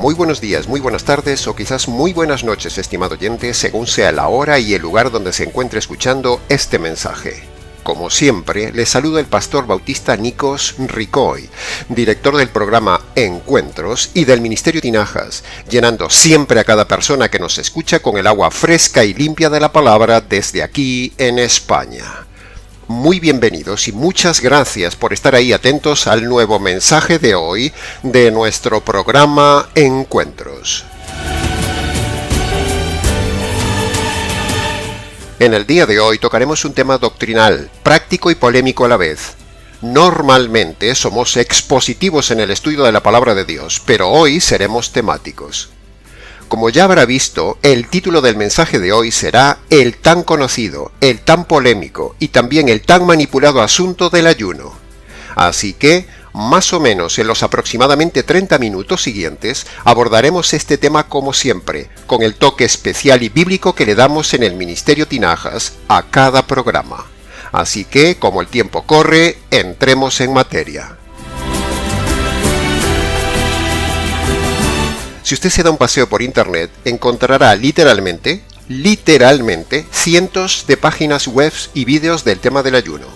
muy buenos días, muy buenas tardes o quizás muy buenas noches, estimado oyente, según sea la hora y el lugar donde se encuentre escuchando este mensaje. Como siempre, les saluda el pastor bautista Nikos Ricoy, director del programa Encuentros y del Ministerio Tinajas, llenando siempre a cada persona que nos escucha con el agua fresca y limpia de la palabra desde aquí en España. Muy bienvenidos y muchas gracias por estar ahí atentos al nuevo mensaje de hoy de nuestro programa Encuentros. En el día de hoy tocaremos un tema doctrinal, práctico y polémico a la vez. Normalmente somos expositivos en el estudio de la palabra de Dios, pero hoy seremos temáticos. Como ya habrá visto, el título del mensaje de hoy será el tan conocido, el tan polémico y también el tan manipulado asunto del ayuno. Así que, más o menos en los aproximadamente 30 minutos siguientes, abordaremos este tema como siempre, con el toque especial y bíblico que le damos en el Ministerio Tinajas a cada programa. Así que, como el tiempo corre, entremos en materia. Si usted se da un paseo por internet, encontrará literalmente, cientos de páginas web y vídeos del tema del ayuno.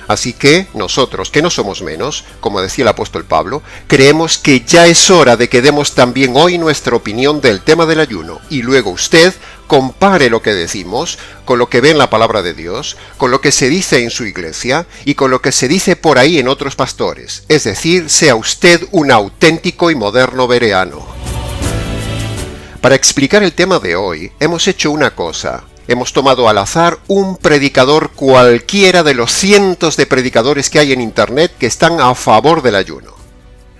Así que nosotros, que no somos menos, como decía el apóstol Pablo, creemos que ya es hora de que demos también hoy nuestra opinión del tema del ayuno, y luego usted compare lo que decimos con lo que ve en la palabra de Dios, con lo que se dice en su iglesia y con lo que se dice por ahí en otros pastores. Es decir, sea usted un auténtico y moderno bereano. Para explicar el tema de hoy, hemos hecho una cosa. Hemos tomado al azar un predicador cualquiera de los cientos de predicadores que hay en internet que están a favor del ayuno.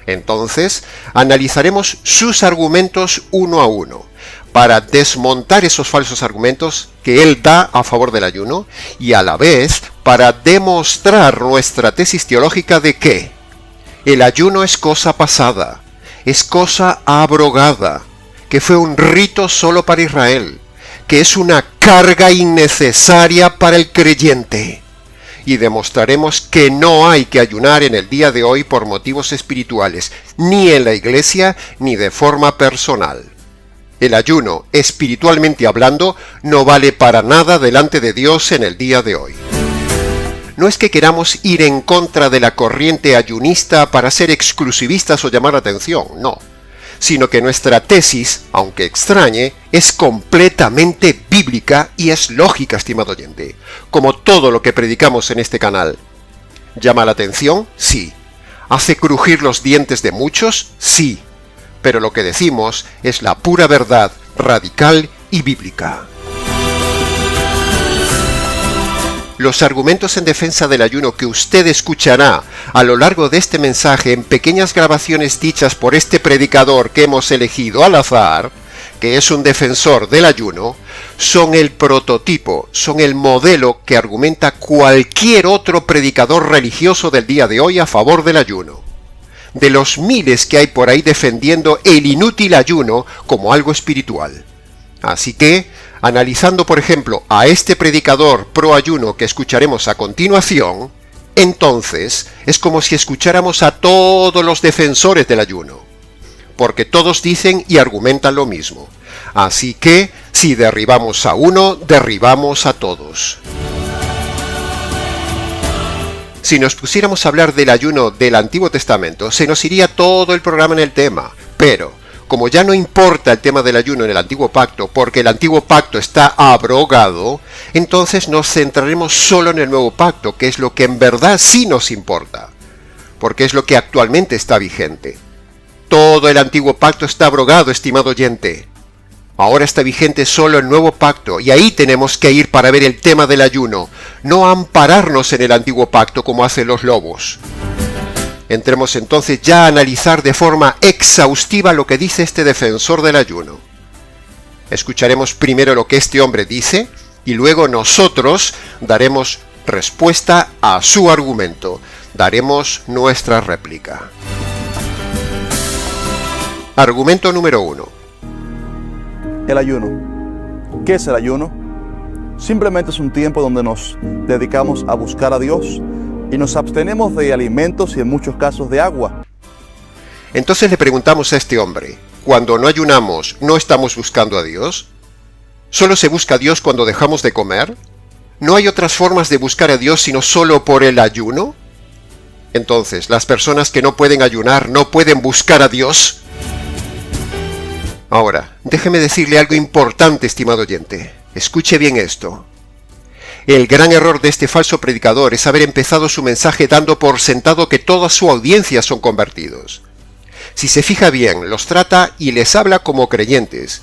Entonces, analizaremos sus argumentos uno a uno, para desmontar esos falsos argumentos que él da a favor del ayuno y a la vez para demostrar nuestra tesis teológica de que el ayuno es cosa pasada, es cosa abrogada, que fue un rito solo para Israel, que es una carga innecesaria para el creyente. Y demostraremos que no hay que ayunar en el día de hoy por motivos espirituales, ni en la iglesia ni de forma personal. El ayuno, espiritualmente hablando, no vale para nada delante de Dios en el día de hoy. No es que queramos ir en contra de la corriente ayunista para ser exclusivistas o llamar la atención, no. Sino que nuestra tesis, aunque extrañe, es completamente bíblica y es lógica, estimado oyente, como todo lo que predicamos en este canal. ¿Llama la atención? Sí. ¿Hace crujir los dientes de muchos? Sí. Pero lo que decimos es la pura verdad, radical y bíblica. Los argumentos en defensa del ayuno que usted escuchará a lo largo de este mensaje en pequeñas grabaciones dichas por este predicador que hemos elegido al azar, que es un defensor del ayuno, son el prototipo, son el modelo que argumenta cualquier otro predicador religioso del día de hoy a favor del ayuno. De los miles que hay por ahí defendiendo el inútil ayuno como algo espiritual. Así que, analizando por ejemplo a este predicador pro ayuno que escucharemos a continuación, entonces es como si escucháramos a todos los defensores del ayuno, porque todos dicen y argumentan lo mismo. Así que, si derribamos a uno, derribamos a todos. Si nos pusiéramos a hablar del ayuno del Antiguo Testamento, se nos iría todo el programa en el tema, pero como ya no importa el tema del ayuno en el Antiguo Pacto, porque el Antiguo Pacto está abrogado, entonces nos centraremos solo en el Nuevo Pacto, que es lo que en verdad sí nos importa, porque es lo que actualmente está vigente. Todo el Antiguo Pacto está abrogado, estimado oyente. Ahora está vigente solo el Nuevo Pacto, y ahí tenemos que ir para ver el tema del ayuno, no ampararnos en el Antiguo Pacto como hacen los lobos. Entremos entonces ya a analizar de forma exhaustiva lo que dice este defensor del ayuno. Escucharemos primero lo que este hombre dice y luego nosotros daremos respuesta a su argumento. Daremos nuestra réplica. Argumento número 1. El ayuno. ¿Qué es el ayuno? Simplemente es un tiempo donde nos dedicamos a buscar a Dios y nos abstenemos de alimentos y en muchos casos de agua. Entonces le preguntamos a este hombre, cuando no ayunamos, no estamos buscando a Dios? ¿Solo se busca a Dios cuando dejamos de comer? ¿No hay otras formas de buscar a Dios sino solo por el ayuno? Entonces, ¿las personas que no pueden ayunar no pueden buscar a Dios? Ahora, déjeme decirle algo importante, estimado oyente. Escuche bien esto. El gran error de este falso predicador es haber empezado su mensaje dando por sentado que toda su audiencia son convertidos. Si se fija bien, los trata y les habla como creyentes.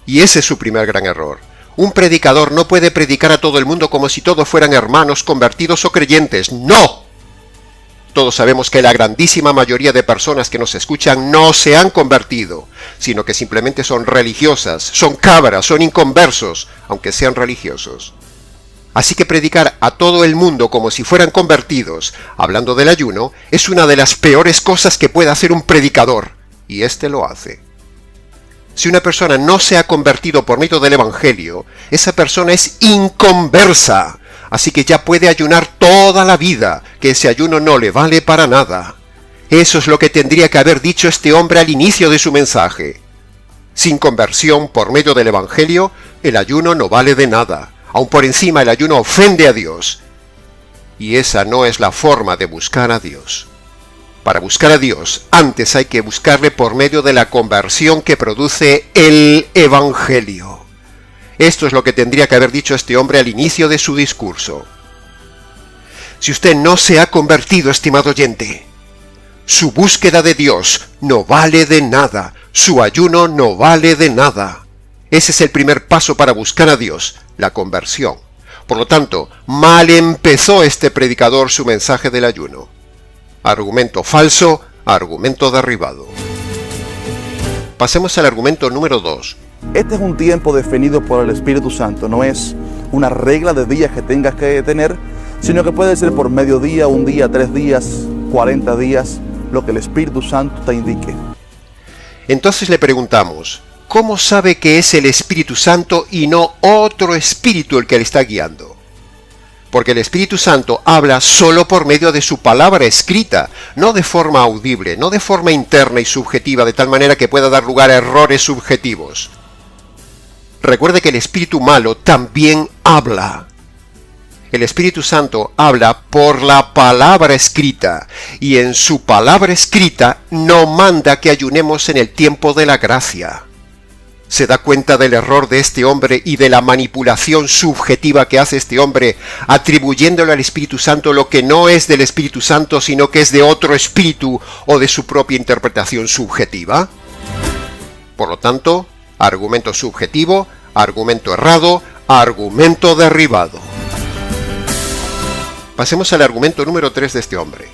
Y ese es su primer gran error. Un predicador no puede predicar a todo el mundo como si todos fueran hermanos convertidos o creyentes. ¡No! Todos sabemos que la grandísima mayoría de personas que nos escuchan no se han convertido, sino que simplemente son religiosas, son cabras, son inconversos, aunque sean religiosos. Así que predicar a todo el mundo como si fueran convertidos, hablando del ayuno, es una de las peores cosas que puede hacer un predicador, y éste lo hace. Si una persona no se ha convertido por medio del Evangelio, esa persona es inconversa. Así que ya puede ayunar toda la vida, que ese ayuno no le vale para nada. Eso es lo que tendría que haber dicho este hombre al inicio de su mensaje. Sin conversión por medio del Evangelio, el ayuno no vale de nada. Aún por encima el ayuno ofende a Dios. Y esa no es la forma de buscar a Dios. Para buscar a Dios, antes hay que buscarle por medio de la conversión que produce el Evangelio. Esto es lo que tendría que haber dicho este hombre al inicio de su discurso. Si usted no se ha convertido, estimado oyente, su búsqueda de Dios no vale de nada, su ayuno no vale de nada. Ese es el primer paso para buscar a Dios, la conversión. Por lo tanto, mal empezó este predicador su mensaje del ayuno. Argumento falso, argumento derribado. Pasemos al argumento número 2. Este es un tiempo definido por el Espíritu Santo, no es una regla de días que tengas que tener, sino que puede ser por mediodía, un día, 3 días, 40 días, lo que el Espíritu Santo te indique. Entonces le preguntamos, ¿cómo sabe que es el Espíritu Santo y no otro espíritu el que le está guiando? Porque el Espíritu Santo habla solo por medio de su palabra escrita, no de forma audible, no de forma interna y subjetiva, de tal manera que pueda dar lugar a errores subjetivos. Recuerde que el espíritu malo también habla. El Espíritu Santo habla por la palabra escrita, y en su palabra escrita no manda que ayunemos en el tiempo de la gracia. ¿Se da cuenta del error de este hombre y de la manipulación subjetiva que hace este hombre, atribuyéndole al Espíritu Santo lo que no es del Espíritu Santo, sino que es de otro espíritu o de su propia interpretación subjetiva? Por lo tanto, argumento subjetivo, argumento errado, argumento derribado. Pasemos al argumento número 3 de este hombre.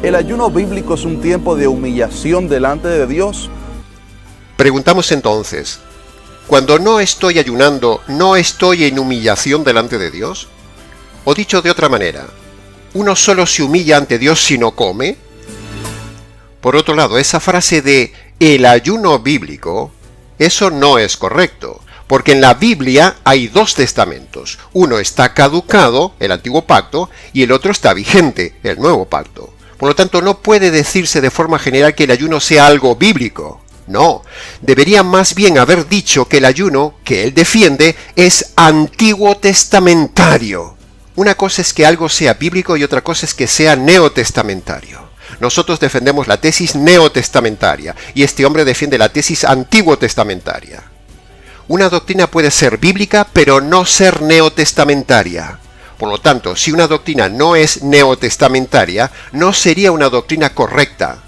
¿El ayuno bíblico es un tiempo de humillación delante de Dios? Preguntamos entonces, ¿cuando no estoy ayunando, no estoy en humillación delante de Dios? O dicho de otra manera, ¿uno solo se humilla ante Dios si no come? Por otro lado, esa frase de el ayuno bíblico, eso no es correcto, porque en la Biblia hay 2 testamentos. Uno está caducado, el antiguo pacto, y el otro está vigente, el nuevo pacto. Por lo tanto, no puede decirse de forma general que el ayuno sea algo bíblico. No, debería más bien haber dicho que el ayuno que él defiende es antiguo testamentario. Una cosa es que algo sea bíblico y otra cosa es que sea neotestamentario. Nosotros defendemos la tesis neotestamentaria y este hombre defiende la tesis antiguo testamentaria. Una doctrina puede ser bíblica pero no ser neotestamentaria. Por lo tanto, si una doctrina no es neotestamentaria, no sería una doctrina correcta.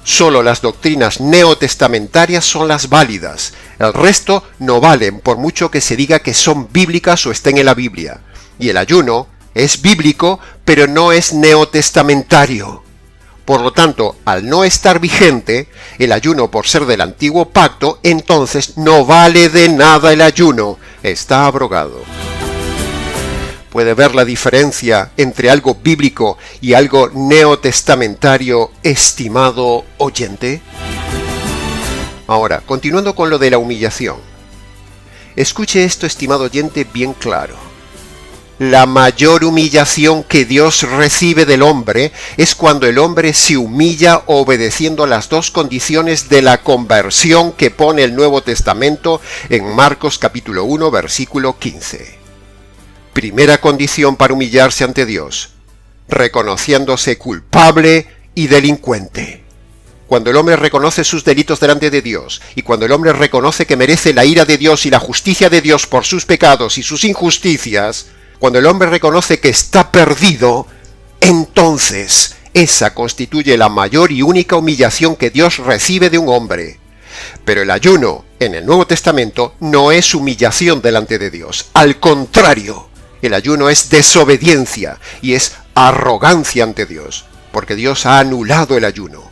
Solo las doctrinas neotestamentarias son las válidas. El resto no valen, por mucho que se diga que son bíblicas o estén en la Biblia. Y el ayuno es bíblico, pero no es neotestamentario. Por lo tanto, al no estar vigente, el ayuno por ser del antiguo pacto, entonces no vale de nada el ayuno. Está abrogado. ¿Puede ver la diferencia entre algo bíblico y algo neotestamentario, estimado oyente? Ahora, continuando con lo de la humillación. Escuche esto, estimado oyente, bien claro. La mayor humillación que Dios recibe del hombre es cuando el hombre se humilla obedeciendo a las dos condiciones de la conversión que pone el Nuevo Testamento en Marcos capítulo 1, versículo 15. Primera condición para humillarse ante Dios: reconociéndose culpable y delincuente. Cuando el hombre reconoce sus delitos delante de Dios, y cuando el hombre reconoce que merece la ira de Dios y la justicia de Dios por sus pecados y sus injusticias, cuando el hombre reconoce que está perdido, entonces esa constituye la mayor y única humillación que Dios recibe de un hombre. Pero el ayuno en el Nuevo Testamento no es humillación delante de Dios. Al contrario, el ayuno es desobediencia y es arrogancia ante Dios, porque Dios ha anulado el ayuno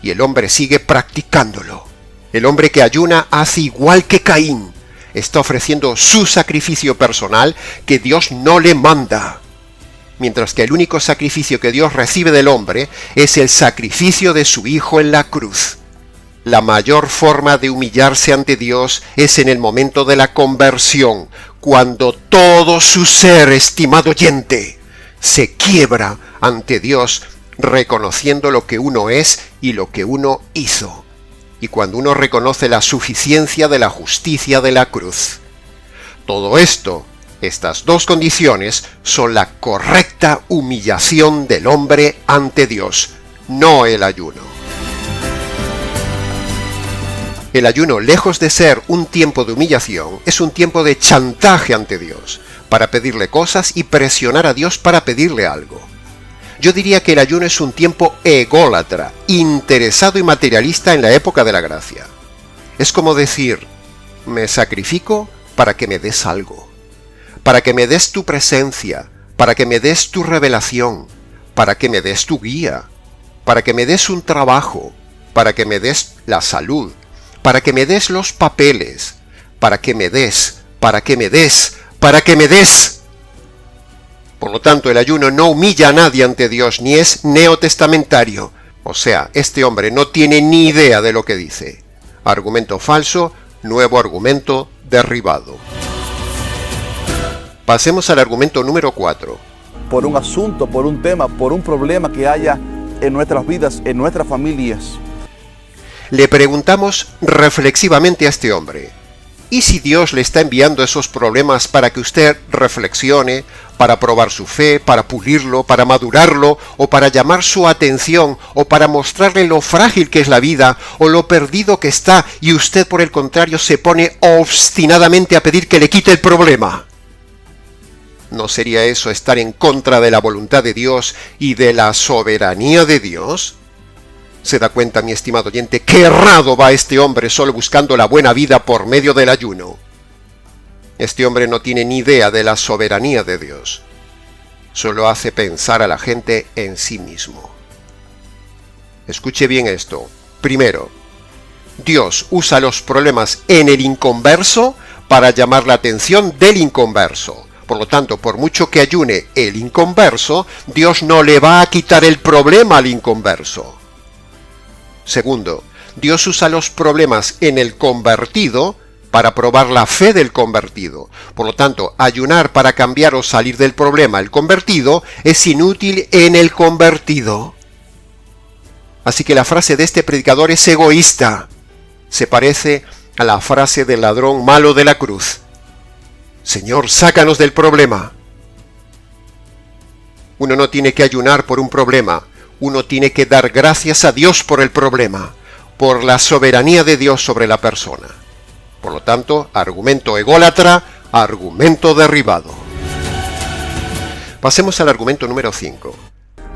y el hombre sigue practicándolo. El hombre que ayuna hace igual que Caín. Está ofreciendo su sacrificio personal que Dios no le manda, mientras que el único sacrificio que Dios recibe del hombre es el sacrificio de su Hijo en la cruz. La mayor forma de humillarse ante Dios es en el momento de la conversión, cuando todo su ser, estimado oyente, se quiebra ante Dios, reconociendo lo que uno es y lo que uno hizo. Y cuando uno reconoce la suficiencia de la justicia de la cruz. Todo esto, estas dos condiciones, son la correcta humillación del hombre ante Dios, no el ayuno. El ayuno, lejos de ser un tiempo de humillación, es un tiempo de chantaje ante Dios, para pedirle cosas y presionar a Dios para pedirle algo. Yo diría que el ayuno es un tiempo ególatra, interesado y materialista en la época de la gracia. Es como decir: me sacrifico para que me des algo, para que me des tu presencia, para que me des tu revelación, para que me des tu guía, para que me des un trabajo, para que me des la salud, para que me des los papeles, para que me des, para que me des, para que me des. Por lo tanto, el ayuno no humilla a nadie ante Dios, ni es neotestamentario. O sea, este hombre no tiene ni idea de lo que dice. Argumento falso, nuevo argumento derribado. Pasemos al argumento número 4. Por un asunto, por un tema, por un problema que haya en nuestras vidas, en nuestras familias. Le preguntamos reflexivamente a este hombre: ¿y si Dios le está enviando esos problemas para que usted reflexione, para probar su fe, para pulirlo, para madurarlo, o para llamar su atención, o para mostrarle lo frágil que es la vida, o lo perdido que está, y usted por el contrario se pone obstinadamente a pedir que le quite el problema? ¿No sería eso estar en contra de la voluntad de Dios y de la soberanía de Dios? ¿Se da cuenta, mi estimado oyente, qué errado va este hombre solo buscando la buena vida por medio del ayuno? Este hombre no tiene ni idea de la soberanía de Dios. Solo hace pensar a la gente en sí mismo. Escuche bien esto. Primero, Dios usa los problemas en el inconverso para llamar la atención del inconverso. Por lo tanto, por mucho que ayune el inconverso, Dios no le va a quitar el problema al inconverso. Segundo, Dios usa los problemas en el convertido para probar la fe del convertido. Por lo tanto, ayunar para cambiar o salir del problema el convertido es inútil en el convertido. Así que la frase de este predicador es egoísta. Se parece a la frase del ladrón malo de la cruz: Señor, sácanos del problema. Uno no tiene que ayunar por un problema. Uno tiene que dar gracias a Dios por el problema, por la soberanía de Dios sobre la persona. Por lo tanto, argumento ególatra, argumento derribado. Pasemos al argumento número 5.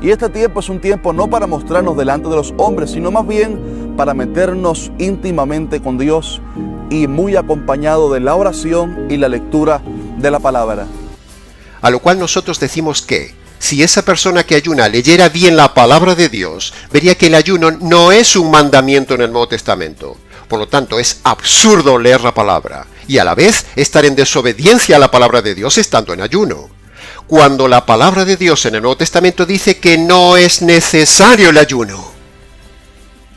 Y este tiempo es un tiempo no para mostrarnos delante de los hombres, sino más bien para meternos íntimamente con Dios y muy acompañado de la oración y la lectura de la palabra. A lo cual nosotros decimos que, si esa persona que ayuna leyera bien la palabra de Dios, vería que el ayuno no es un mandamiento en el Nuevo Testamento. Por lo tanto, es absurdo leer la palabra y a la vez estar en desobediencia a la palabra de Dios estando en ayuno. Cuando la palabra de Dios en el Nuevo Testamento dice que no es necesario el ayuno.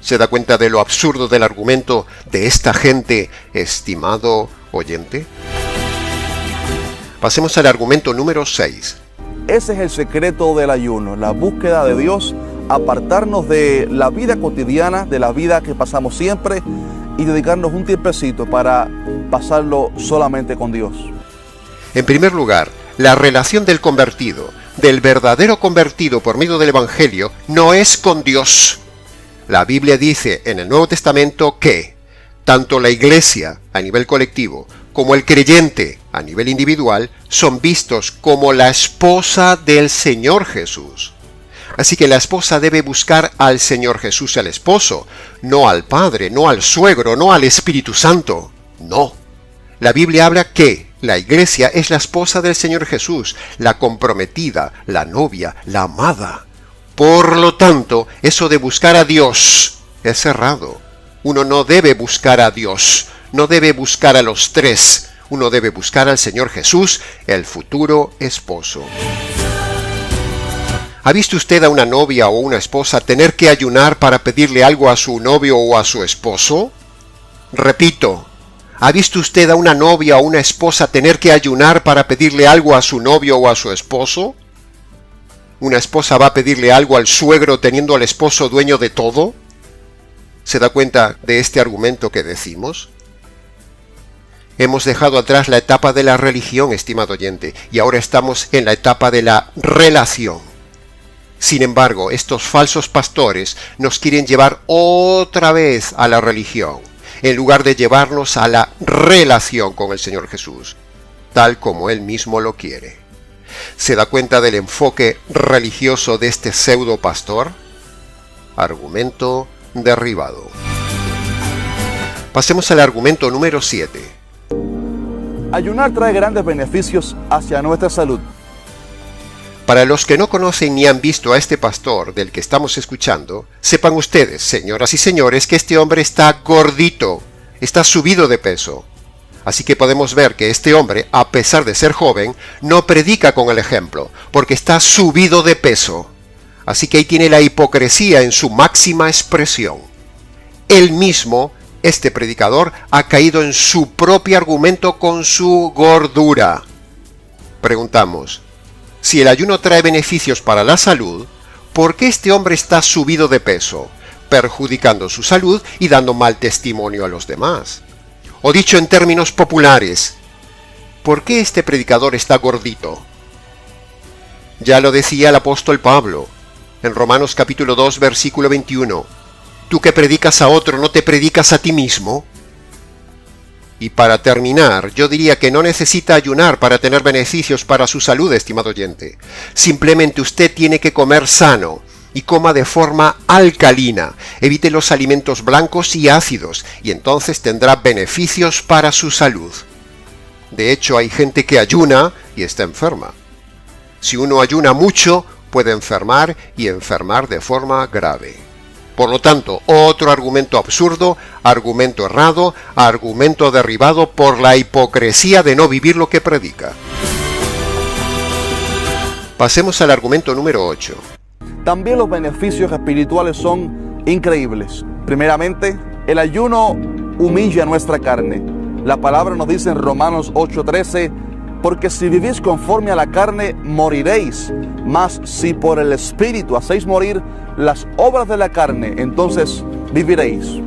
¿Se da cuenta de lo absurdo del argumento de esta gente, estimado oyente? Pasemos al argumento número 6. Ese es el secreto del ayuno, la búsqueda de Dios, apartarnos de la vida cotidiana, de la vida que pasamos siempre y dedicarnos un tiempecito para pasarlo solamente con Dios. En primer lugar, la relación del convertido, del verdadero convertido por medio del Evangelio, no es con Dios. La Biblia dice en el Nuevo Testamento que tanto la iglesia a nivel colectivo como el creyente a nivel individual son vistos como la esposa del Señor Jesús. Así que la esposa debe buscar al Señor Jesús, el esposo, no al Padre, no al suegro, no al Espíritu Santo. No. La Biblia habla que la iglesia es la esposa del Señor Jesús, la comprometida, la novia, la amada. Por lo tanto, eso de buscar a Dios es errado. Uno no debe buscar a Dios, no debe buscar a los tres. Uno debe buscar al Señor Jesús, el futuro esposo. ¿Ha visto usted a una novia o una esposa tener que ayunar para pedirle algo a su novio o a su esposo? Repito, ¿ha visto usted a una novia o una esposa tener que ayunar para pedirle algo a su novio o a su esposo? ¿Una esposa va a pedirle algo al suegro teniendo al esposo dueño de todo? ¿Se da cuenta de este argumento que decimos? Hemos dejado atrás la etapa de la religión, estimado oyente, y ahora estamos en la etapa de la relación. Sin embargo, estos falsos pastores nos quieren llevar otra vez a la religión, en lugar de llevarnos a la relación con el Señor Jesús, tal como Él mismo lo quiere. ¿Se da cuenta del enfoque religioso de este pseudo pastor? Argumento derribado. Pasemos al argumento número 7. Ayunar trae grandes beneficios hacia nuestra salud. Para los que no conocen ni han visto a este pastor del que estamos escuchando, sepan ustedes, señoras y señores, que este hombre está gordito, está subido de peso. Así que podemos ver que este hombre, a pesar de ser joven, no predica con el ejemplo, porque está subido de peso. Así que ahí tiene la hipocresía en su máxima expresión. Él mismo, este predicador, ha caído en su propio argumento con su gordura. Preguntamos, si el ayuno trae beneficios para la salud, ¿por qué este hombre está subido de peso, perjudicando su salud y dando mal testimonio a los demás? O dicho en términos populares, ¿por qué este predicador está gordito? Ya lo decía el apóstol Pablo, en Romanos capítulo 2, versículo 21. ¿Tú que predicas a otro, no te predicas a ti mismo? Y para terminar, yo diría que no necesita ayunar para tener beneficios para su salud, estimado oyente. Simplemente usted tiene que comer sano y coma de forma alcalina. Evite los alimentos blancos y ácidos y entonces tendrá beneficios para su salud. De hecho, hay gente que ayuna y está enferma. Si uno ayuna mucho, puede enfermar y enfermar de forma grave. Por lo tanto, otro argumento absurdo, argumento errado, argumento derribado por la hipocresía de no vivir lo que predica. Pasemos al argumento número 8. También los beneficios espirituales son increíbles. Primeramente, el ayuno humilla nuestra carne. La palabra nos dice en Romanos 8:13, porque si vivís conforme a la carne, moriréis. Mas si por el Espíritu hacéis morir las obras de la carne, entonces viviréis.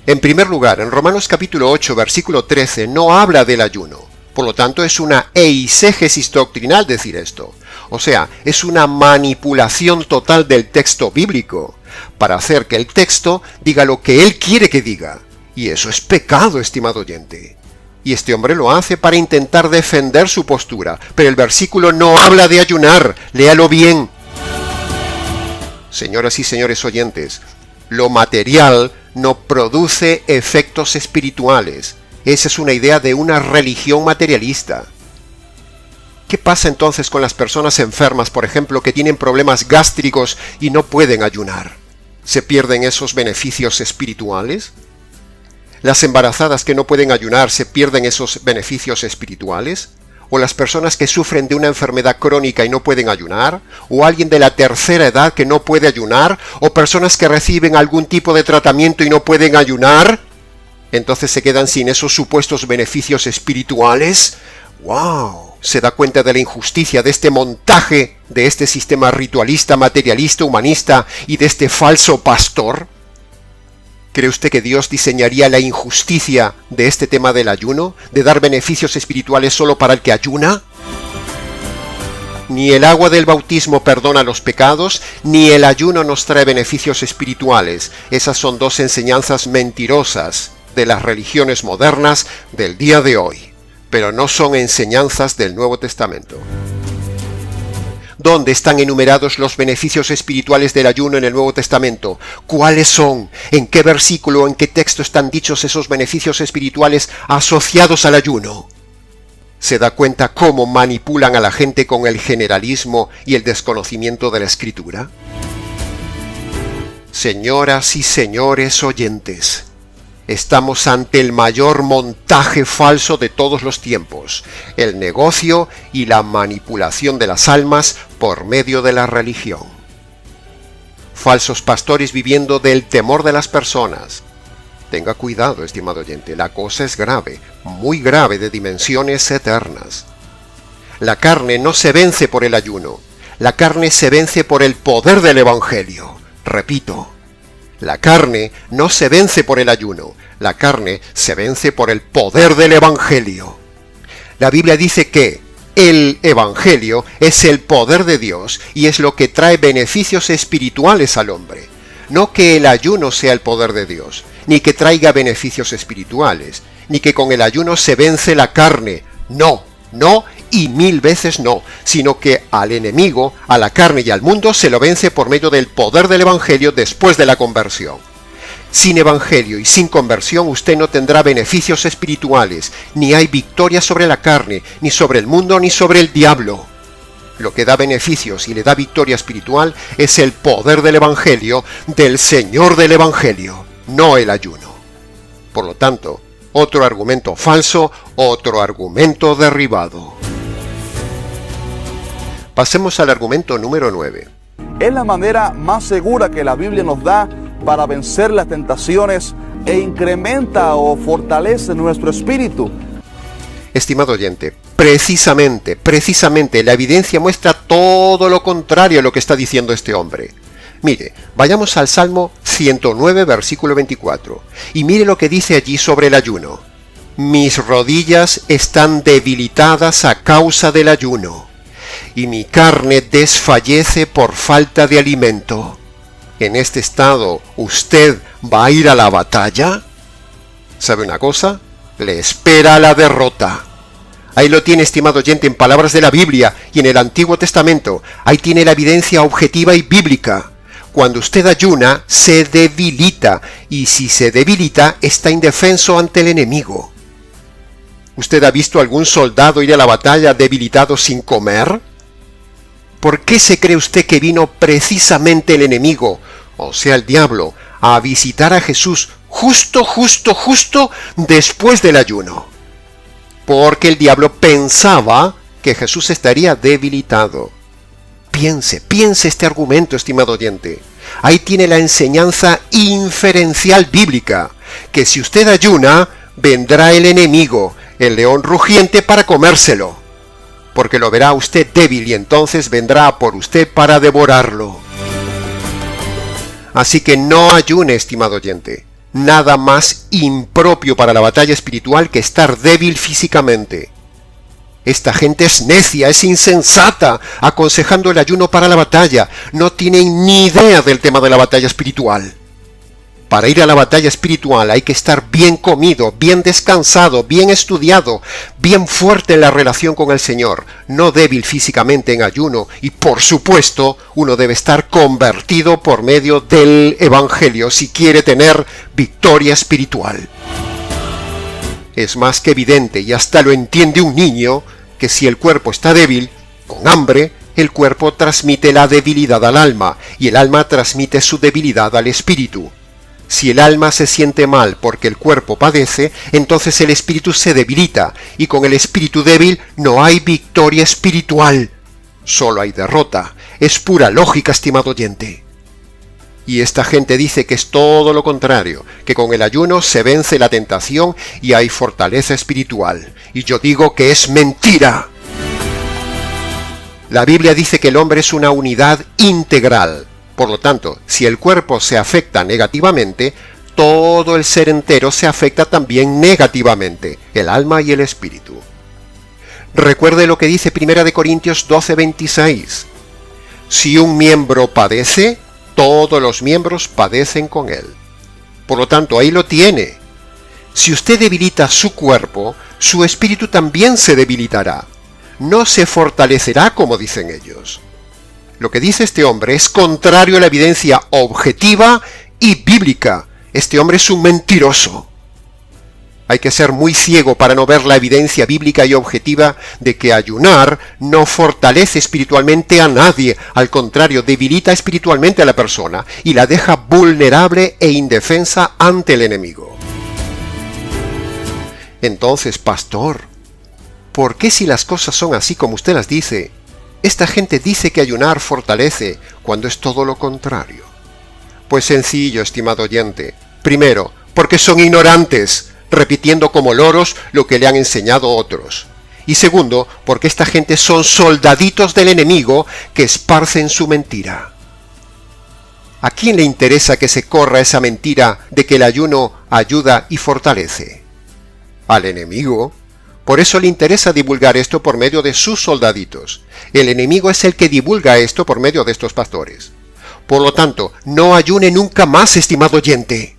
En primer lugar, en Romanos capítulo 8, versículo 13, no habla del ayuno. Por lo tanto, es una eisegesis doctrinal decir esto. O sea, es una manipulación total del texto bíblico, para hacer que el texto diga lo que él quiere que diga. Y eso es pecado, estimado oyente. Y este hombre lo hace para intentar defender su postura, pero el versículo no habla de ayunar, léalo bien. Señoras y señores oyentes, lo material no produce efectos espirituales. Esa es una idea de una religión materialista. ¿Qué pasa entonces con las personas enfermas, por ejemplo, que tienen problemas gástricos y no pueden ayunar? ¿Se pierden esos beneficios espirituales? ¿Las embarazadas que no pueden ayunar se pierden esos beneficios espirituales? ¿O las personas que sufren de una enfermedad crónica y no pueden ayunar? ¿O alguien de la tercera edad que no puede ayunar? ¿O personas que reciben algún tipo de tratamiento y no pueden ayunar? ¿Entonces se quedan sin esos supuestos beneficios espirituales? ¡Wow! ¿Se da cuenta de la injusticia de este montaje, de este sistema ritualista, materialista, humanista y de este falso pastor? ¿Cree usted que Dios diseñaría la injusticia de este tema del ayuno, de dar beneficios espirituales solo para el que ayuna? Ni el agua del bautismo perdona los pecados, ni el ayuno nos trae beneficios espirituales. Esas son dos enseñanzas mentirosas de las religiones modernas del día de hoy, pero no son enseñanzas del Nuevo Testamento. ¿Dónde están enumerados los beneficios espirituales del ayuno en el Nuevo Testamento? ¿Cuáles son? ¿En qué versículo o en qué texto están dichos esos beneficios espirituales asociados al ayuno? ¿Se da cuenta cómo manipulan a la gente con el generalismo y el desconocimiento de la Escritura? Señoras y señores oyentes, estamos ante el mayor montaje falso de todos los tiempos, el negocio y la manipulación de las almas por medio de la religión. Falsos pastores viviendo del temor de las personas. Tenga cuidado, estimado oyente, la cosa es grave, muy grave, de dimensiones eternas. La carne no se vence por el ayuno, la carne se vence por el poder del Evangelio. Repito, la carne no se vence por el ayuno, la carne se vence por el poder del Evangelio. La Biblia dice que el Evangelio es el poder de Dios y es lo que trae beneficios espirituales al hombre. No que el ayuno sea el poder de Dios, ni que traiga beneficios espirituales, ni que con el ayuno se vence la carne. No, no y 1000 veces no, sino que al enemigo, a la carne y al mundo se lo vence por medio del poder del Evangelio después de la conversión. Sin Evangelio y sin conversión usted no tendrá beneficios espirituales, ni hay victoria sobre la carne, ni sobre el mundo, ni sobre el diablo. Lo que da beneficios y le da victoria espiritual es el poder del Evangelio, del Señor del Evangelio, no el ayuno. Por lo tanto, otro argumento falso, otro argumento derribado. Pasemos al argumento número 9. Es la manera más segura que la Biblia nos da para vencer las tentaciones e incrementa o fortalece nuestro espíritu. Estimado oyente, precisamente la evidencia muestra todo lo contrario a lo que está diciendo este hombre. Mire, vayamos al Salmo 109, versículo 24, y mire lo que dice allí sobre el ayuno. Mis rodillas están debilitadas a causa del ayuno, y mi carne desfallece por falta de alimento. ¿En este estado usted va a ir a la batalla? ¿Sabe una cosa? Le espera la derrota. Ahí lo tiene, estimado oyente, en palabras de la Biblia y en el Antiguo Testamento. Ahí tiene la evidencia objetiva y bíblica. Cuando usted ayuna, se debilita, y si se debilita, está indefenso ante el enemigo. ¿Usted ha visto algún soldado ir a la batalla debilitado sin comer? ¿Por qué se cree usted que vino precisamente el enemigo, o sea el diablo, a visitar a Jesús justo después del ayuno? Porque el diablo pensaba que Jesús estaría debilitado. Piense este argumento, estimado oyente. Ahí tiene la enseñanza inferencial bíblica, que si usted ayuna, vendrá el enemigo, el león rugiente, para comérselo. Porque lo verá usted débil y entonces vendrá por usted para devorarlo. Así que no ayune, estimado oyente. Nada más impropio para la batalla espiritual que estar débil físicamente. Esta gente es necia, es insensata, aconsejando el ayuno para la batalla. No tienen ni idea del tema de la batalla espiritual. Para ir a la batalla espiritual hay que estar bien comido, bien descansado, bien estudiado, bien fuerte en la relación con el Señor, no débil físicamente en ayuno, y por supuesto uno debe estar convertido por medio del Evangelio si quiere tener victoria espiritual. Es más que evidente, y hasta lo entiende un niño, que si el cuerpo está débil, con hambre, el cuerpo transmite la debilidad al alma, y el alma transmite su debilidad al espíritu. Si el alma se siente mal porque el cuerpo padece, entonces el espíritu se debilita, y con el espíritu débil no hay victoria espiritual, solo hay derrota. Es pura lógica, estimado oyente. Y esta gente dice que es todo lo contrario, que con el ayuno se vence la tentación y hay fortaleza espiritual. Y yo digo que es mentira. La Biblia dice que el hombre es una unidad integral. Por lo tanto, si el cuerpo se afecta negativamente, todo el ser entero se afecta también negativamente, el alma y el espíritu. Recuerde lo que dice 1 Corintios 12:26. Si un miembro padece, todos los miembros padecen con él. Por lo tanto, ahí lo tiene. Si usted debilita su cuerpo, su espíritu también se debilitará. No se fortalecerá como dicen ellos. Lo que dice este hombre es contrario a la evidencia objetiva y bíblica. Este hombre es un mentiroso. Hay que ser muy ciego para no ver la evidencia bíblica y objetiva de que ayunar no fortalece espiritualmente a nadie. Al contrario, debilita espiritualmente a la persona y la deja vulnerable e indefensa ante el enemigo. Entonces, pastor, ¿por qué si las cosas son así como usted las dice, esta gente dice que ayunar fortalece cuando es todo lo contrario? Pues sencillo, estimado oyente. Primero, porque son ignorantes, repitiendo como loros lo que le han enseñado otros. Y segundo, porque esta gente son soldaditos del enemigo que esparcen su mentira. ¿A quién le interesa que se corra esa mentira de que el ayuno ayuda y fortalece? Al enemigo. Por eso le interesa divulgar esto por medio de sus soldaditos. El enemigo es el que divulga esto por medio de estos pastores. Por lo tanto, no ayune nunca más, estimado oyente.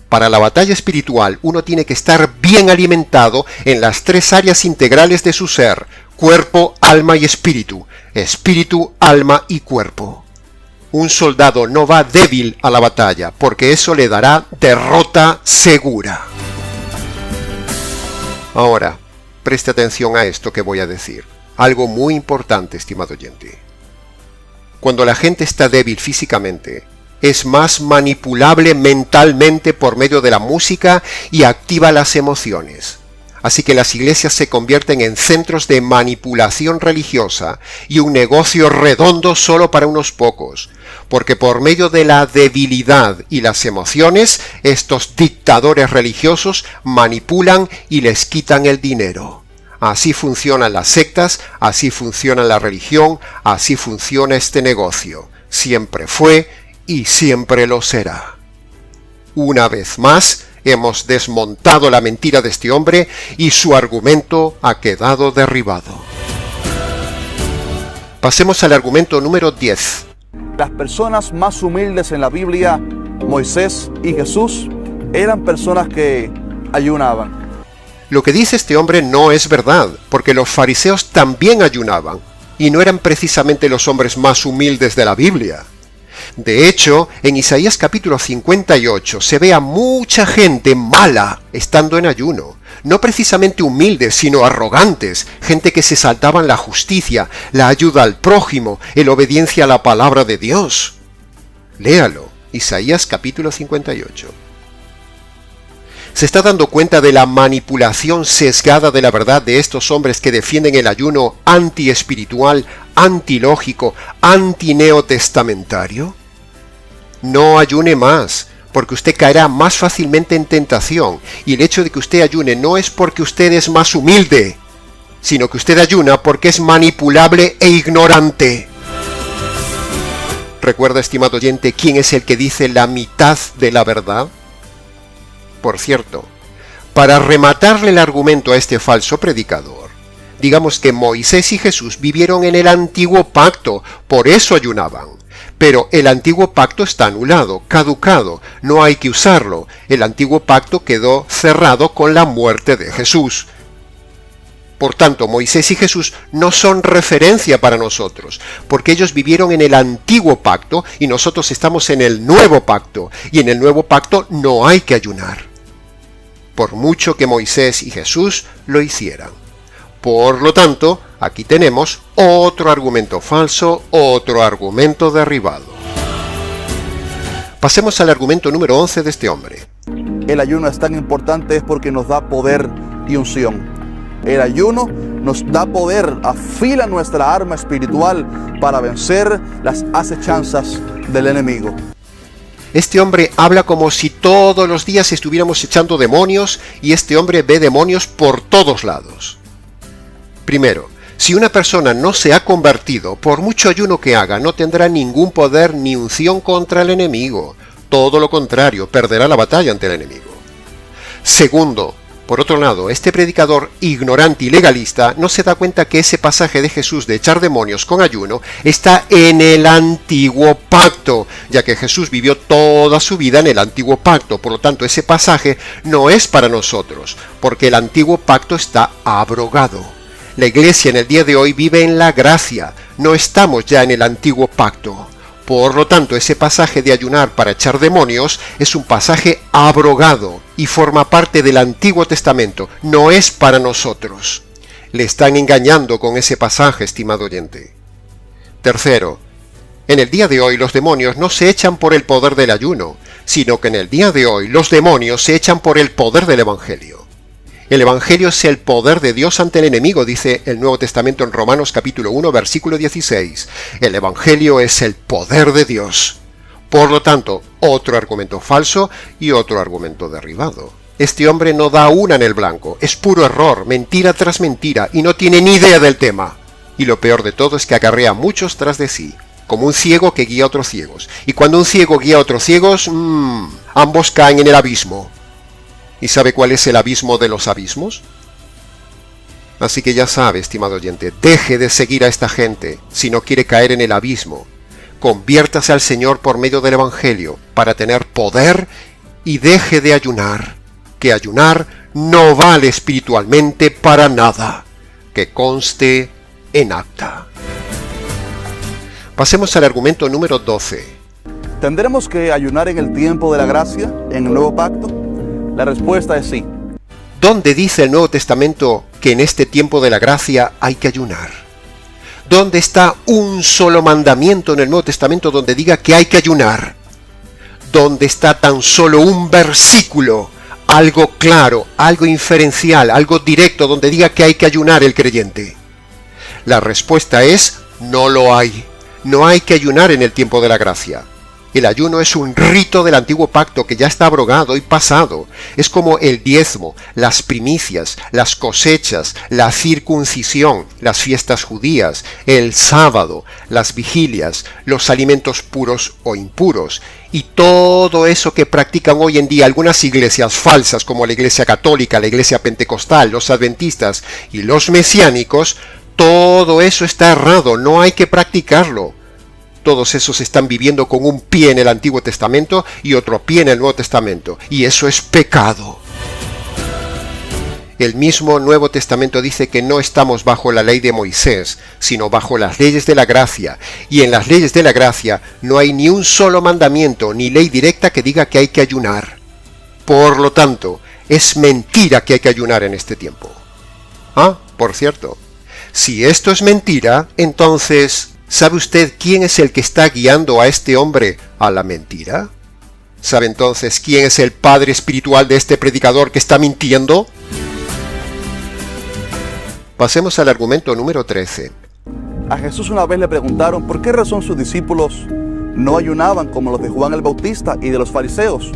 Para la batalla espiritual, uno tiene que estar bien alimentado en las tres áreas integrales de su ser: cuerpo, alma y espíritu. Espíritu, alma y cuerpo. Un soldado no va débil a la batalla, porque eso le dará derrota segura. Ahora, preste atención a esto que voy a decir. Algo muy importante, estimado oyente. Cuando la gente está débil físicamente, es más manipulable mentalmente por medio de la música y activa las emociones. Así que las iglesias se convierten en centros de manipulación religiosa y un negocio redondo solo para unos pocos, porque por medio de la debilidad y las emociones, estos dictadores religiosos manipulan y les quitan el dinero. Así funcionan las sectas, así funciona la religión, así funciona este negocio. Siempre fue y siempre lo será. Una vez más, hemos desmontado la mentira de este hombre y su argumento ha quedado derribado. Pasemos al argumento número 10. Las personas más humildes en la Biblia, Moisés y Jesús, eran personas que ayunaban. Lo que dice este hombre no es verdad, porque los fariseos también ayunaban, y no eran precisamente los hombres más humildes de la Biblia. De hecho, en Isaías capítulo 58 se ve a mucha gente mala estando en ayuno, no precisamente humildes, sino arrogantes, gente que se saltaban la justicia, la ayuda al prójimo, la obediencia a la palabra de Dios. Léalo, Isaías capítulo 58. ¿Se está dando cuenta de la manipulación sesgada de la verdad de estos hombres que defienden el ayuno antiespiritual, antilógico, antineotestamentario? No ayune más, porque usted caerá más fácilmente en tentación, y el hecho de que usted ayune no es porque usted es más humilde, sino que usted ayuna porque es manipulable e ignorante. ¿Recuerda, estimado oyente, quién es el que dice la mitad de la verdad? Por cierto, para rematarle el argumento a este falso predicador, digamos que Moisés y Jesús vivieron en el antiguo pacto, por eso ayunaban. Pero el antiguo pacto está anulado, caducado, no hay que usarlo. El antiguo pacto quedó cerrado con la muerte de Jesús. Por tanto, Moisés y Jesús no son referencia para nosotros, porque ellos vivieron en el antiguo pacto y nosotros estamos en el nuevo pacto, y en el nuevo pacto no hay que ayunar, por mucho que Moisés y Jesús lo hicieran. Por lo tanto, aquí tenemos otro argumento falso, otro argumento derribado. Pasemos al argumento número 11 de este hombre. El ayuno es tan importante es porque nos da poder y unción. El ayuno nos da poder, afila nuestra arma espiritual para vencer las acechanzas del enemigo. Este hombre habla como si todos los días estuviéramos echando demonios, y este hombre ve demonios por todos lados. Primero, Si una persona no se ha convertido, por mucho ayuno que haga, no tendrá ningún poder ni unción contra el enemigo. Todo lo contrario, perderá la batalla ante el enemigo. Segundo, por otro lado, este predicador ignorante y legalista no se da cuenta que ese pasaje de Jesús de echar demonios con ayuno está en el antiguo pacto, ya que Jesús vivió toda su vida en el antiguo pacto. Por lo tanto, ese pasaje no es para nosotros, porque el antiguo pacto está abrogado. La iglesia en el día de hoy vive en la gracia, no estamos ya en el antiguo pacto. Por lo tanto, ese pasaje de ayunar para echar demonios es un pasaje abrogado y forma parte del Antiguo Testamento, no es para nosotros. Le están engañando con ese pasaje, estimado oyente. Tercero, en el día de hoy los demonios no se echan por el poder del ayuno, sino que en el día de hoy los demonios se echan por el poder del Evangelio. El Evangelio es el poder de Dios ante el enemigo, dice el Nuevo Testamento en Romanos capítulo 1, versículo 16. El Evangelio es el poder de Dios. Por lo tanto, otro argumento falso y otro argumento derribado. Este hombre no da una en el blanco, es puro error, mentira tras mentira, y no tiene ni idea del tema. Y lo peor de todo es que acarrea a muchos tras de sí, como un ciego que guía a otros ciegos. Y cuando un ciego guía a otros ciegos, ambos caen en el abismo. ¿Y sabe cuál es el abismo de los abismos? Así que ya sabe, estimado oyente, deje de seguir a esta gente si no quiere caer en el abismo. Conviértase al Señor por medio del Evangelio para tener poder y deje de ayunar, que ayunar no vale espiritualmente para nada, que conste en acta. Pasemos al argumento número 12. ¿Tendremos que ayunar en el tiempo de la gracia, en el nuevo pacto? La respuesta es sí. ¿Dónde dice el Nuevo Testamento que en este tiempo de la gracia hay que ayunar? ¿Dónde está un solo mandamiento en el Nuevo Testamento donde diga que hay que ayunar? ¿Dónde está tan solo un versículo, algo claro, algo inferencial, algo directo donde diga que hay que ayunar el creyente? La respuesta es no lo hay. No hay que ayunar en el tiempo de la gracia. El ayuno es un rito del antiguo pacto que ya está abrogado y pasado. Es como el diezmo, las primicias, las cosechas, la circuncisión, las fiestas judías, el sábado, las vigilias, los alimentos puros o impuros. Y todo eso que practican hoy en día algunas iglesias falsas como la iglesia católica, la iglesia pentecostal, los adventistas y los mesiánicos, todo eso está errado, no hay que practicarlo. Todos esos están viviendo con un pie en el Antiguo Testamento y otro pie en el Nuevo Testamento, y eso es pecado. El mismo Nuevo Testamento dice que no estamos bajo la ley de Moisés, sino bajo las leyes de la gracia, y en las leyes de la gracia no hay ni un solo mandamiento ni ley directa que diga que hay que ayunar. Por lo tanto, es mentira que hay que ayunar en este tiempo. Por cierto, si esto es mentira, entonces, ¿sabe usted quién es el que está guiando a este hombre a la mentira? ¿Sabe entonces quién es el padre espiritual de este predicador que está mintiendo? Pasemos al argumento número 13. A Jesús una vez le preguntaron por qué razón sus discípulos no ayunaban como los de Juan el Bautista y de los fariseos.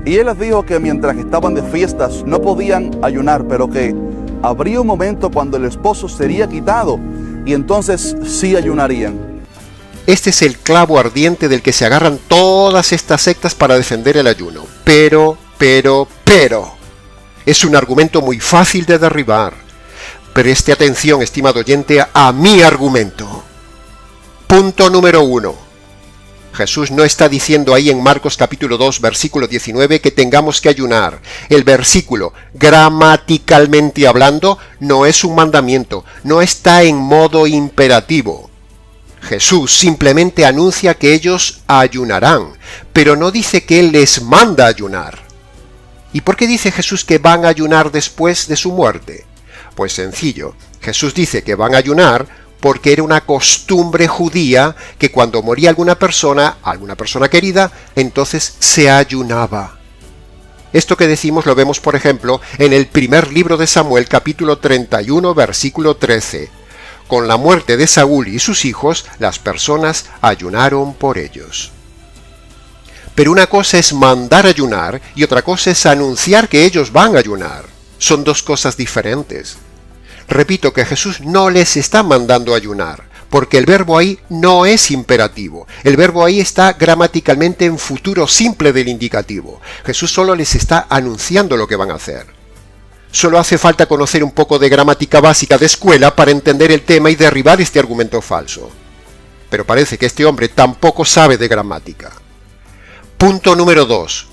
Y él les dijo que mientras estaban de fiestas no podían ayunar, pero que habría un momento cuando el esposo sería quitado y entonces sí ayunarían. Este es el clavo ardiente del que se agarran todas estas sectas para defender el ayuno. Pero. Es un argumento muy fácil de derribar. Preste atención, estimado oyente, a mi argumento. Punto número 1. Jesús no está diciendo ahí en Marcos capítulo 2, versículo 19, que tengamos que ayunar. El versículo, gramaticalmente hablando, no es un mandamiento, no está en modo imperativo. Jesús simplemente anuncia que ellos ayunarán, pero no dice que Él les manda ayunar. ¿Y por qué dice Jesús que van a ayunar después de su muerte? Pues sencillo, Jesús dice que van a ayunar porque era una costumbre judía que cuando moría alguna persona querida, entonces se ayunaba. Esto que decimos lo vemos, por ejemplo, en el primer libro de Samuel, capítulo 31, versículo 13. Con la muerte de Saúl y sus hijos, las personas ayunaron por ellos. Pero una cosa es mandar ayunar y otra cosa es anunciar que ellos van a ayunar. Son dos cosas diferentes. Repito que Jesús no les está mandando a ayunar, porque el verbo ahí no es imperativo. El verbo ahí está gramaticalmente en futuro simple del indicativo. Jesús solo les está anunciando lo que van a hacer. Solo hace falta conocer un poco de gramática básica de escuela para entender el tema y derribar este argumento falso. Pero parece que este hombre tampoco sabe de gramática. Punto número 2.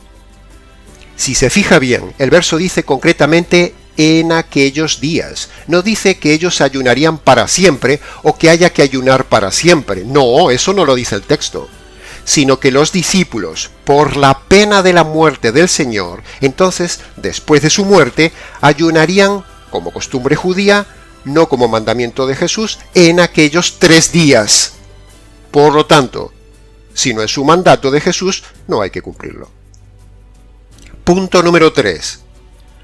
Si se fija bien, el verso dice concretamente en aquellos días. No dice que ellos ayunarían para siempre o que haya que ayunar para siempre. No, eso no lo dice el texto. Sino que los discípulos, por la pena de la muerte del Señor, entonces, después de su muerte, ayunarían, como costumbre judía, no como mandamiento de Jesús, en aquellos 3 días. Por lo tanto, si no es un mandato de Jesús, no hay que cumplirlo. Punto número 3.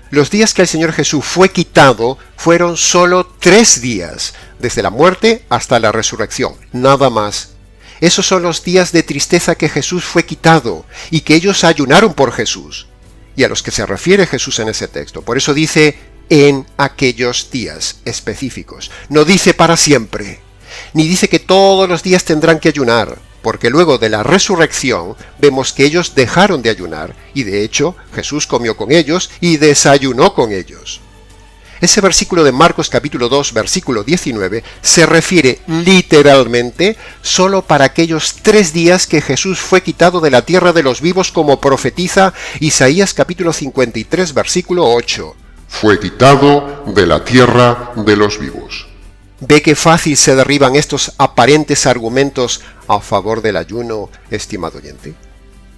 Los días que el Señor Jesús fue quitado fueron solo 3 días, desde la muerte hasta la resurrección, nada más. Esos son los días de tristeza que Jesús fue quitado y que ellos ayunaron por Jesús, y a los que se refiere Jesús en ese texto. Por eso dice en aquellos días específicos. No dice para siempre, ni dice que todos los días tendrán que ayunar, porque luego de la resurrección vemos que ellos dejaron de ayunar, y de hecho Jesús comió con ellos y desayunó con ellos. Ese versículo de Marcos capítulo 2, versículo 19, se refiere literalmente solo para aquellos 3 días que Jesús fue quitado de la tierra de los vivos, como profetiza Isaías capítulo 53, versículo 8. Fue quitado de la tierra de los vivos. ¿Ve qué fácil se derriban estos aparentes argumentos a favor del ayuno, estimado oyente?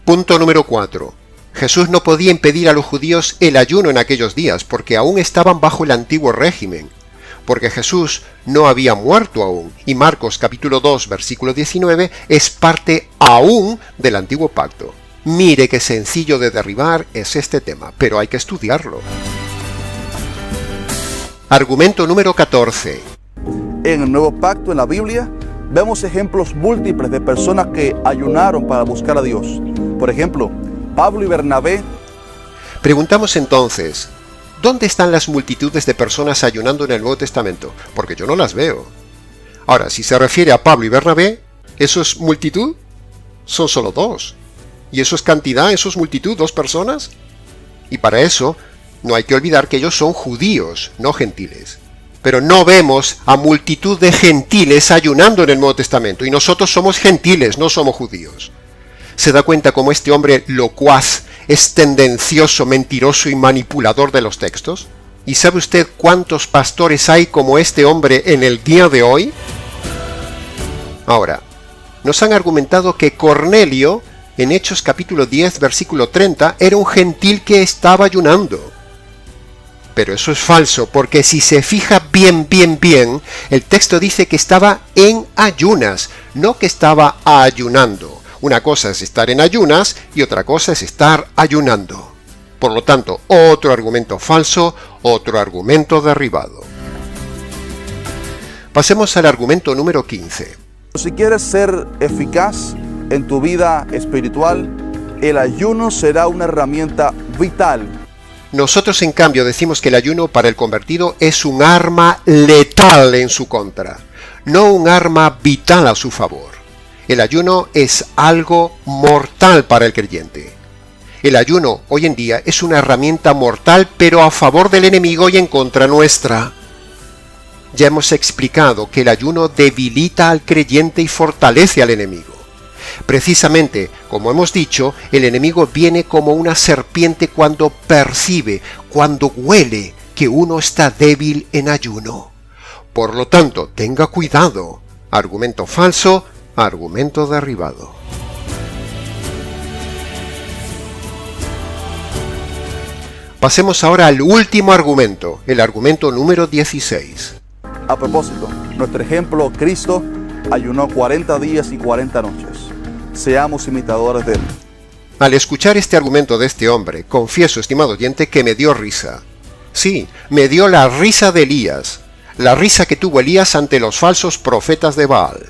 Punto número 4. Jesús no podía impedir a los judíos el ayuno en aquellos días, porque aún estaban bajo el antiguo régimen, porque Jesús no había muerto aún, y Marcos capítulo 2, versículo 19, es parte aún del antiguo pacto. Mire qué sencillo de derribar es este tema, pero hay que estudiarlo. Argumento número 14. En el Nuevo Pacto, en la Biblia, vemos ejemplos múltiples de personas que ayunaron para buscar a Dios. Por ejemplo, Pablo y Bernabé. Preguntamos entonces, ¿dónde están las multitudes de personas ayunando en el Nuevo Testamento? Porque yo no las veo. Ahora, si se refiere a Pablo y Bernabé, ¿eso es multitud? Son solo 2. ¿Y eso es cantidad? ¿Eso es multitud? ¿2 personas? Y para eso, no hay que olvidar que ellos son judíos, no gentiles. Pero no vemos a multitud de gentiles ayunando en el Nuevo Testamento, y nosotros somos gentiles, no somos judíos. ¿Se da cuenta cómo este hombre locuaz es tendencioso, mentiroso y manipulador de los textos? ¿Y sabe usted cuántos pastores hay como este hombre en el día de hoy? Ahora, nos han argumentado que Cornelio, en Hechos capítulo 10, versículo 30, era un gentil que estaba ayunando. Pero eso es falso, porque si se fija bien, el texto dice que estaba en ayunas, no que estaba ayunando. Una cosa es estar en ayunas y otra cosa es estar ayunando. Por lo tanto, otro argumento falso, otro argumento derribado. Pasemos al argumento número 15. Si quieres ser eficaz en tu vida espiritual, el ayuno será una herramienta vital. Nosotros, en cambio, decimos que el ayuno para el convertido es un arma letal en su contra, no un arma vital a su favor. El ayuno es algo mortal para el creyente. El ayuno, hoy en día, es una herramienta mortal, pero a favor del enemigo y en contra nuestra. Ya hemos explicado que el ayuno debilita al creyente y fortalece al enemigo. Precisamente, como hemos dicho, el enemigo viene como una serpiente cuando percibe, cuando huele que uno está débil en ayuno. Por lo tanto, tenga cuidado. Argumento falso, argumento derribado. Pasemos ahora al último argumento, el argumento número 16. A propósito, nuestro ejemplo, Cristo, ayunó 40 días y 40 noches. Seamos imitadores de él. Al escuchar este argumento de este hombre, confieso, estimado oyente, que me dio risa. Sí, me dio la risa de Elías, la risa que tuvo Elías ante los falsos profetas de Baal.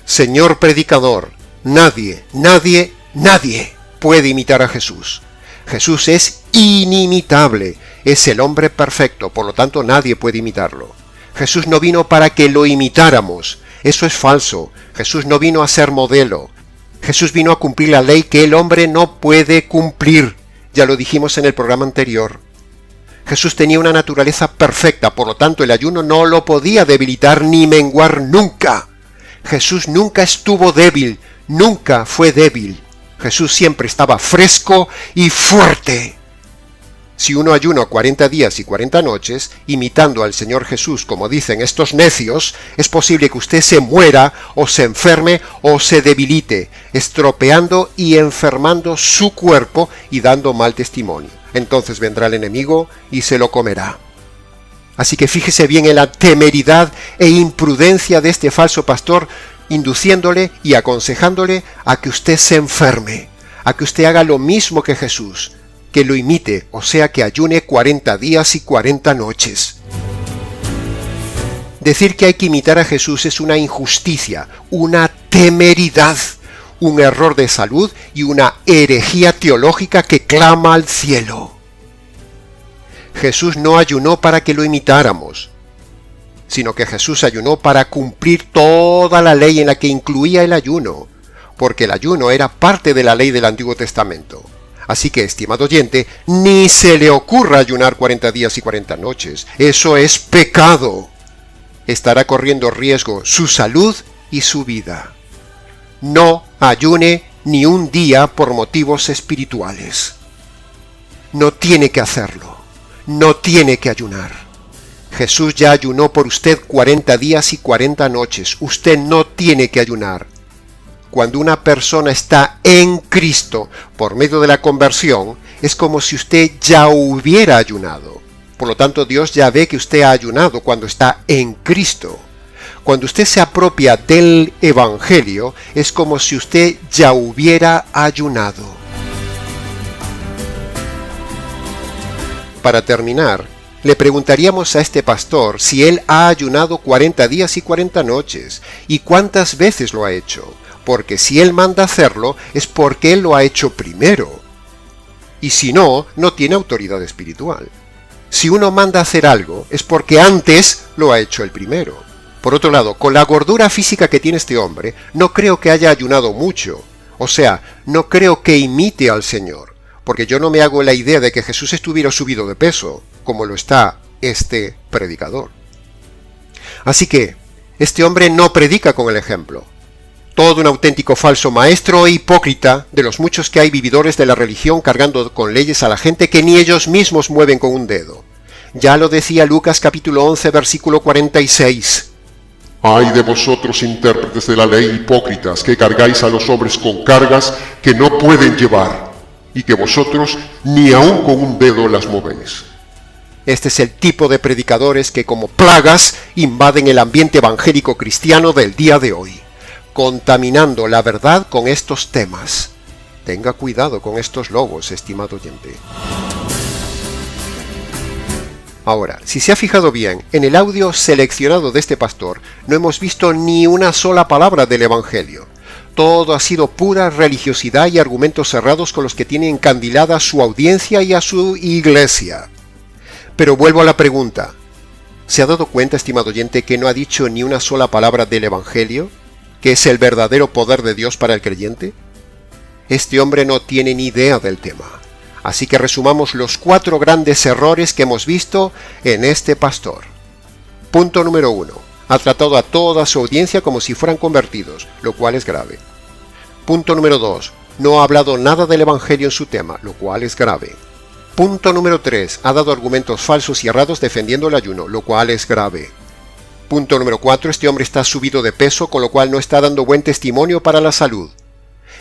Señor predicador, nadie puede imitar a Jesús. Jesús es inimitable, es el hombre perfecto, por lo tanto nadie puede imitarlo. Jesús no vino para que lo imitáramos, eso es falso. Jesús no vino a ser modelo. Jesús vino a cumplir la ley que el hombre no puede cumplir. Ya lo dijimos en el programa anterior. Jesús tenía una naturaleza perfecta, por lo tanto el ayuno no lo podía debilitar ni menguar nunca. Jesús nunca estuvo débil, nunca fue débil. Jesús siempre estaba fresco y fuerte. Si uno ayuna 40 días y 40 noches, imitando al Señor Jesús, como dicen estos necios, es posible que usted se muera, o se enferme, o se debilite, estropeando y enfermando su cuerpo y dando mal testimonio. Entonces vendrá el enemigo y se lo comerá. Así que fíjese bien en la temeridad e imprudencia de este falso pastor, induciéndole y aconsejándole a que usted se enferme, a que usted haga lo mismo que Jesús, que lo imite, o sea que ayune 40 días y 40 noches. Decir que hay que imitar a Jesús es una injusticia, una temeridad, un error de salud y una herejía teológica que clama al cielo. Jesús no ayunó para que lo imitáramos, sino que Jesús ayunó para cumplir toda la ley en la que incluía el ayuno, porque el ayuno era parte de la ley del Antiguo Testamento. Así que, estimado oyente, ni se le ocurra ayunar 40 días y 40 noches. Eso es pecado. Estará corriendo riesgo su salud y su vida. No ayune ni un día por motivos espirituales. No tiene que hacerlo. No tiene que ayunar. Jesús ya ayunó por usted 40 días y 40 noches. Usted no tiene que ayunar. Cuando una persona está en Cristo por medio de la conversión, es como si usted ya hubiera ayunado. Por lo tanto, Dios ya ve que usted ha ayunado cuando está en Cristo. Cuando usted se apropia del Evangelio, es como si usted ya hubiera ayunado. Para terminar, le preguntaríamos a este pastor si él ha ayunado 40 días y 40 noches, y cuántas veces lo ha hecho. Porque si él manda hacerlo, es porque él lo ha hecho primero. Y si no, no tiene autoridad espiritual. Si uno manda hacer algo, es porque antes lo ha hecho el primero. Por otro lado, con la gordura física que tiene este hombre, no creo que haya ayunado mucho. O sea, no creo que imite al Señor. Porque yo no me hago la idea de que Jesús estuviera subido de peso, como lo está este predicador. Así que, este hombre no predica con el ejemplo. Todo un auténtico falso maestro e hipócrita, de los muchos que hay vividores de la religión cargando con leyes a la gente que ni ellos mismos mueven con un dedo. Ya lo decía Lucas capítulo 11 versículo 46. Ay de vosotros intérpretes de la ley hipócritas, que cargáis a los hombres con cargas que no pueden llevar, y que vosotros ni aun con un dedo las movéis. Este es el tipo de predicadores que como plagas invaden el ambiente evangélico cristiano del día de hoy, contaminando la verdad con estos temas. Tenga cuidado con estos lobos, estimado oyente. Ahora, si se ha fijado bien, en el audio seleccionado de este pastor no hemos visto ni una sola palabra del Evangelio. Todo ha sido pura religiosidad y argumentos cerrados con los que tiene encandilada a su audiencia y a su iglesia. Pero vuelvo a la pregunta. ¿Se ha dado cuenta, estimado oyente, que no ha dicho ni una sola palabra del Evangelio, que es el verdadero poder de Dios para el creyente? Este hombre no tiene ni idea del tema. Así que resumamos los 4 grandes errores que hemos visto en este pastor. Punto número 1. Ha tratado a toda su audiencia como si fueran convertidos, lo cual es grave. Punto número 2. No ha hablado nada del Evangelio en su tema, lo cual es grave. Punto número 3. Ha dado argumentos falsos y errados defendiendo el ayuno, lo cual es grave. Punto número 4. Este hombre está subido de peso, con lo cual no está dando buen testimonio para la salud.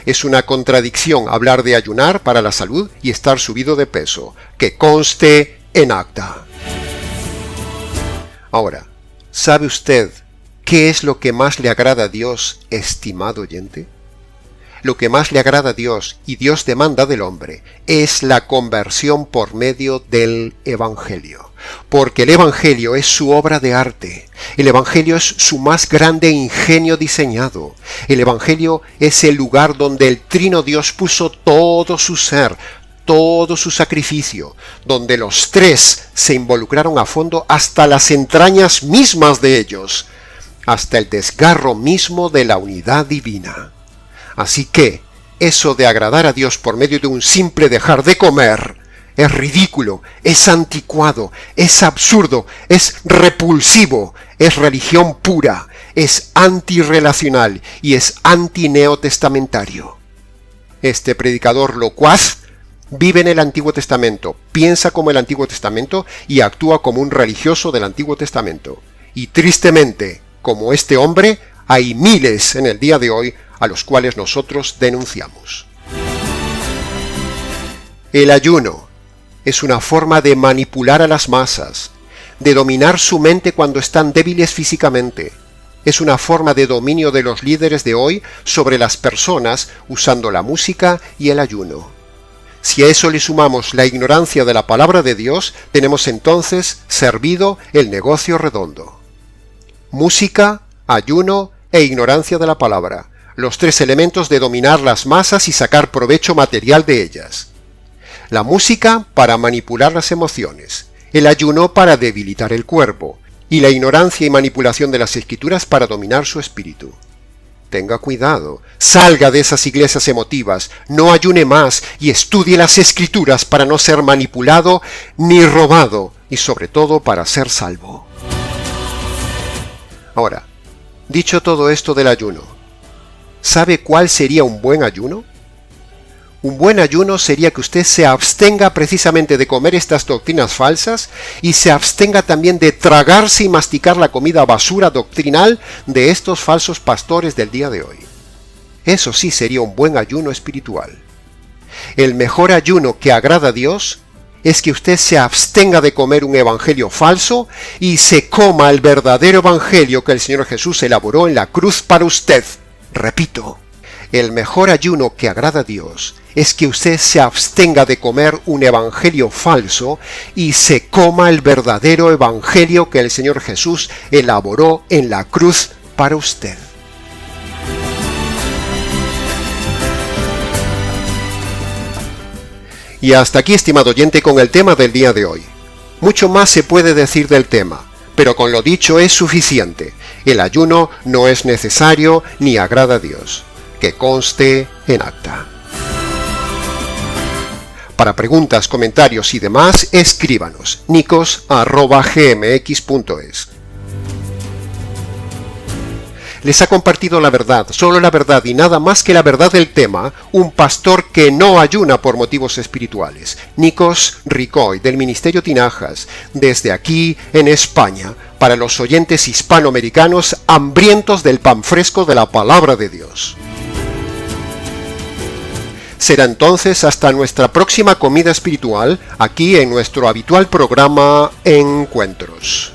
Es una contradicción hablar de ayunar para la salud y estar subido de peso. Que conste en acta. Ahora, ¿sabe usted qué es lo que más le agrada a Dios, estimado oyente? Lo que más le agrada a Dios y Dios demanda del hombre es la conversión por medio del Evangelio. Porque el Evangelio es su obra de arte. El Evangelio es su más grande ingenio diseñado. El Evangelio es el lugar donde el Trino Dios puso todo su ser, todo su sacrificio, donde los tres se involucraron a fondo hasta las entrañas mismas de ellos, hasta el desgarro mismo de la unidad divina. Así que, eso de agradar a Dios por medio de un simple dejar de comer, es ridículo, es anticuado, es absurdo, es repulsivo, es religión pura, es antirrelacional y es antineotestamentario. Este predicador locuaz vive en el Antiguo Testamento, piensa como el Antiguo Testamento y actúa como un religioso del Antiguo Testamento. Y tristemente, como este hombre, hay miles en el día de hoy a los cuales nosotros denunciamos. El ayuno es una forma de manipular a las masas, de dominar su mente cuando están débiles físicamente. Es una forma de dominio de los líderes de hoy sobre las personas usando la música y el ayuno. Si a eso le sumamos la ignorancia de la palabra de Dios, tenemos entonces servido el negocio redondo. Música, ayuno e ignorancia de la palabra, los tres elementos de dominar las masas y sacar provecho material de ellas. La música para manipular las emociones, el ayuno para debilitar el cuerpo, y la ignorancia y manipulación de las escrituras para dominar su espíritu. Tenga cuidado, salga de esas iglesias emotivas, no ayune más y estudie las escrituras para no ser manipulado ni robado, y sobre todo para ser salvo. Ahora, dicho todo esto del ayuno, ¿sabe cuál sería un buen ayuno? Un buen ayuno sería que usted se abstenga precisamente de comer estas doctrinas falsas y se abstenga también de tragarse y masticar la comida basura doctrinal de estos falsos pastores del día de hoy. Eso sí sería un buen ayuno espiritual. El mejor ayuno que agrada a Dios es que usted se abstenga de comer un evangelio falso y se coma el verdadero evangelio que el Señor Jesús elaboró en la cruz para usted. Repito, el mejor ayuno que agrada a Dios es que usted se abstenga de comer un evangelio falso y se coma el verdadero evangelio que el Señor Jesús elaboró en la cruz para usted. Y hasta aquí, estimado oyente, con el tema del día de hoy. Mucho más se puede decir del tema, pero con lo dicho es suficiente. El ayuno no es necesario ni agrada a Dios. Que conste en acta. Para preguntas, comentarios y demás, escríbanos nicos@gmx.es. Les ha compartido la verdad, solo la verdad y nada más que la verdad del tema, un pastor que no ayuna por motivos espirituales, Nikos Ricoy, del Ministerio Tinajas, desde aquí en España, para los oyentes hispanoamericanos hambrientos del pan fresco de la palabra de Dios. Será entonces hasta nuestra próxima comida espiritual, aquí en nuestro habitual programa Encuentros.